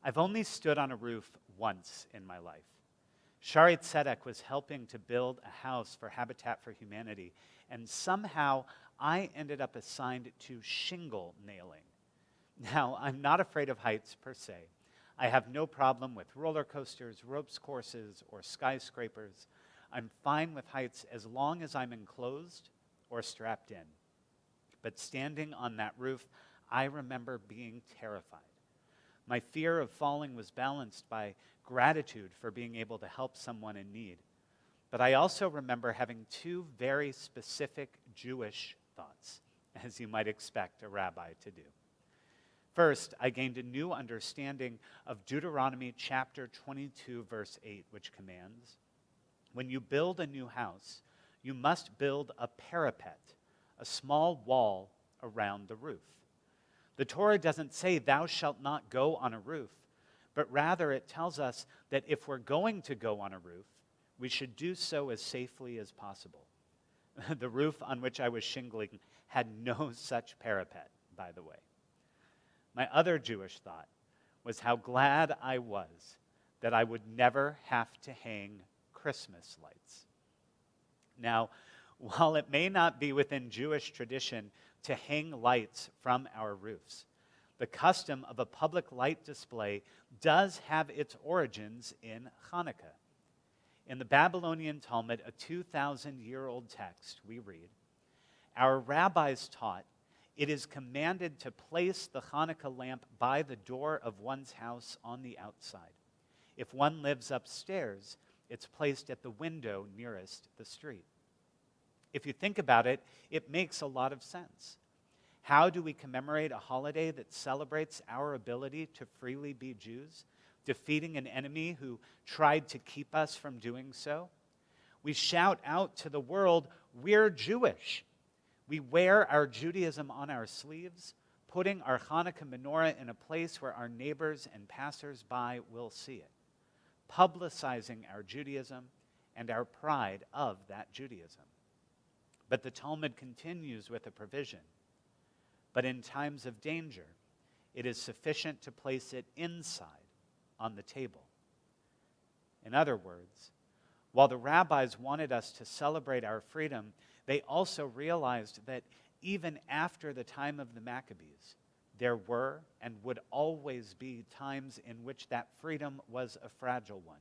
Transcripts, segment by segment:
I've only stood on a roof once in my life. Schaarai Zedek was helping to build a house for Habitat for Humanity, and somehow I ended up assigned to shingle nailing. Now, I'm not afraid of heights per se. I have no problem with roller coasters, ropes courses, or skyscrapers. I'm fine with heights as long as I'm enclosed or strapped in. But standing on that roof, I remember being terrified. My fear of falling was balanced by gratitude for being able to help someone in need. But I also remember having two very specific Jewish thoughts, as you might expect a rabbi to do. First, I gained a new understanding of Deuteronomy chapter 22, verse 8, which commands, when you build a new house, you must build a parapet, a small wall around the roof. The Torah doesn't say, thou shalt not go on a roof, but rather it tells us that if we're going to go on a roof, we should do so as safely as possible. The roof on which I was shingling had no such parapet, by the way. My other Jewish thought was how glad I was that I would never have to hang Christmas lights. Now, while it may not be within Jewish tradition to hang lights from our roofs, the custom of a public light display does have its origins in Chanukah. In the Babylonian Talmud, a 2,000-year-old text, we read, our rabbis taught it is commanded to place the Chanukah lamp by the door of one's house on the outside. If one lives upstairs, it's placed at the window nearest the street. If you think about it, it makes a lot of sense. How do we commemorate a holiday that celebrates our ability to freely be Jews, defeating an enemy who tried to keep us from doing so? We shout out to the world, we're Jewish. We wear our Judaism on our sleeves, putting our Hanukkah menorah in a place where our neighbors and passers-by will see it, publicizing our Judaism and our pride of that Judaism. But the Talmud continues with a provision. But in times of danger, it is sufficient to place it inside on the table. In other words, while the rabbis wanted us to celebrate our freedom, they also realized that even after the time of the Maccabees, there were and would always be times in which that freedom was a fragile one.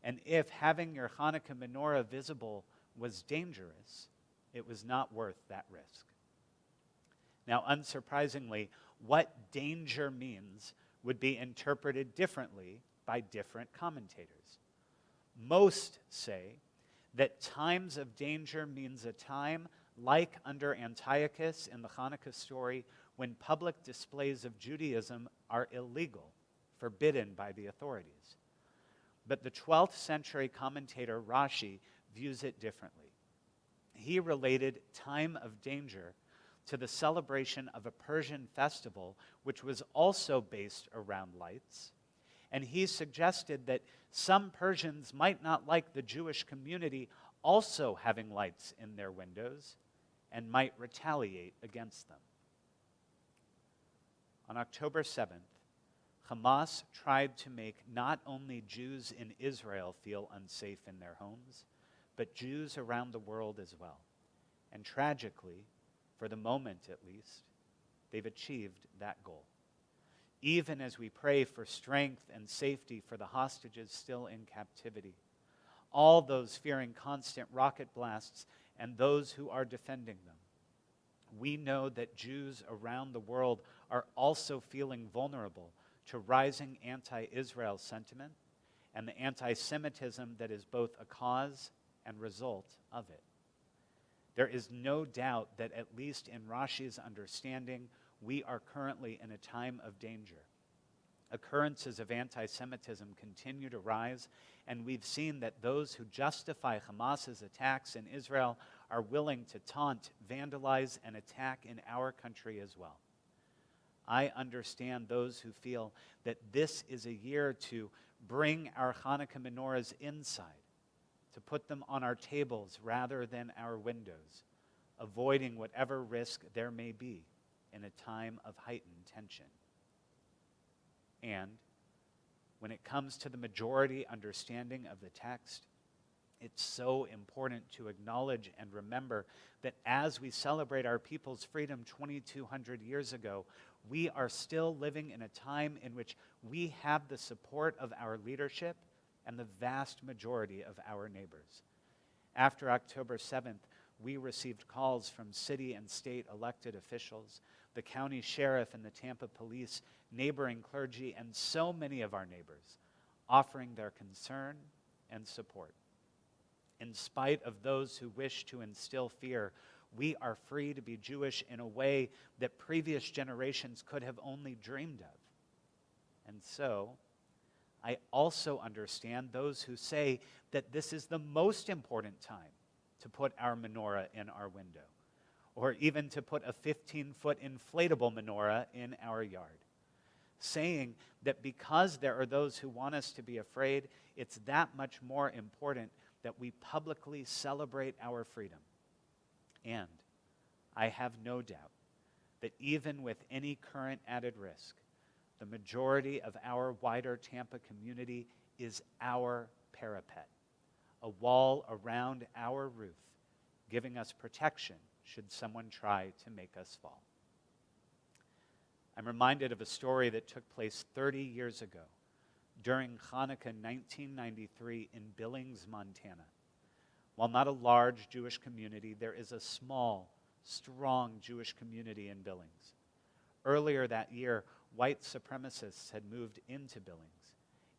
And if having your Hanukkah menorah visible was dangerous, it was not worth that risk. Now, unsurprisingly, what danger means would be interpreted differently by different commentators. Most say that times of danger means a time like under Antiochus in the Chanukah story when public displays of Judaism are illegal, forbidden by the authorities. But the 12th century commentator Rashi views it differently. He related time of danger to the celebration of a Persian festival which was also based around lights. And he suggested that some Persians might not like the Jewish community also having lights in their windows and might retaliate against them. On October 7th, Hamas tried to make not only Jews in Israel feel unsafe in their homes, but Jews around the world as well. And tragically, for the moment at least, they've achieved that goal. Even as we pray for strength and safety for the hostages still in captivity, all those fearing constant rocket blasts and those who are defending them, we know that Jews around the world are also feeling vulnerable to rising anti-Israel sentiment and the anti-Semitism that is both a cause and result of it. There is no doubt that at least in Rashi's understanding, we are currently in a time of danger. Occurrences of anti-Semitism continue to rise, and we've seen that those who justify Hamas's attacks in Israel are willing to taunt, vandalize, and attack in our country as well. I understand those who feel that this is a year to bring our Hanukkah menorahs inside, to put them on our tables rather than our windows, avoiding whatever risk there may be in a time of heightened tension. And When it comes to the majority understanding of the text, it's so important to acknowledge and remember that as we celebrate our people's freedom 2,200 years ago, we are still living in a time in which we have the support of our leadership and the vast majority of our neighbors. After October 7th, we received calls from city and state elected officials, the county sheriff and the Tampa police, neighboring clergy, and so many of our neighbors offering their concern and support. In spite of those who wish to instill fear, we are free to be Jewish in a way that previous generations could have only dreamed of. And so, I also understand those who say that this is the most important time to put our menorah in our window, or even to put a 15-foot inflatable menorah in our yard, saying that because there are those who want us to be afraid, it's that much more important that we publicly celebrate our freedom. And I have no doubt that even with any current added risk, the majority of our wider Tampa community is our parapet, a wall around our roof, giving us protection should someone try to make us fall. I'm reminded of a story that took place 30 years ago during Chanukah 1993 in Billings, Montana. While not a large Jewish community, there is a small, strong Jewish community in Billings. Earlier that year, white supremacists had moved into Billings.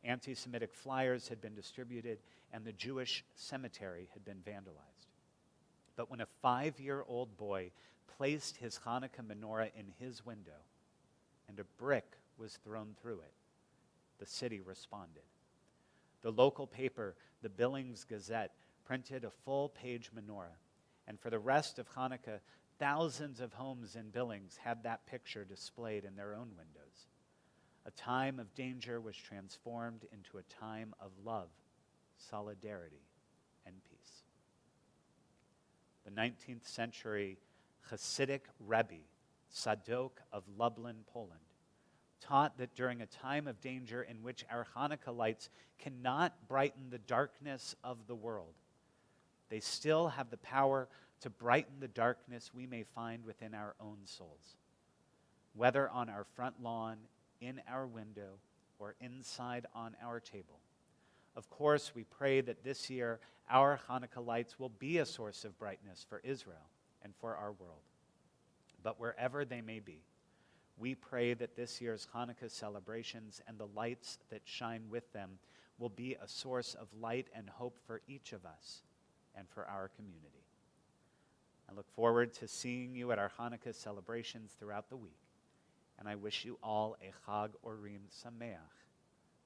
Anti-Semitic flyers had been distributed, and the Jewish cemetery had been vandalized. But when a 5-year-old boy placed his Hanukkah menorah in his window and a brick was thrown through it, the city responded. The local paper, the Billings Gazette, printed a full-page menorah, and for the rest of Hanukkah, thousands of homes in Billings had that picture displayed in their own windows. A time of danger was transformed into a time of love, solidarity, and peace. The 19th century Hasidic Rabbi, Zedek of Lublin, Poland, taught that during a time of danger in which our Hanukkah lights cannot brighten the darkness of the world, they still have the power to brighten the darkness we may find within our own souls. Whether on our front lawn, in our window, or inside on our table. Of course, we pray that this year our Hanukkah lights will be a source of brightness for Israel and for our world. But wherever they may be, we pray that this year's Hanukkah celebrations and the lights that shine with them will be a source of light and hope for each of us and for our community. I look forward to seeing you at our Hanukkah celebrations throughout the week, and I wish you all a Chag Orim Sameach,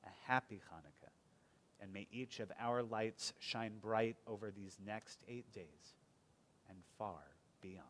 a happy Hanukkah, and may each of our lights shine bright over these next 8 days and far beyond.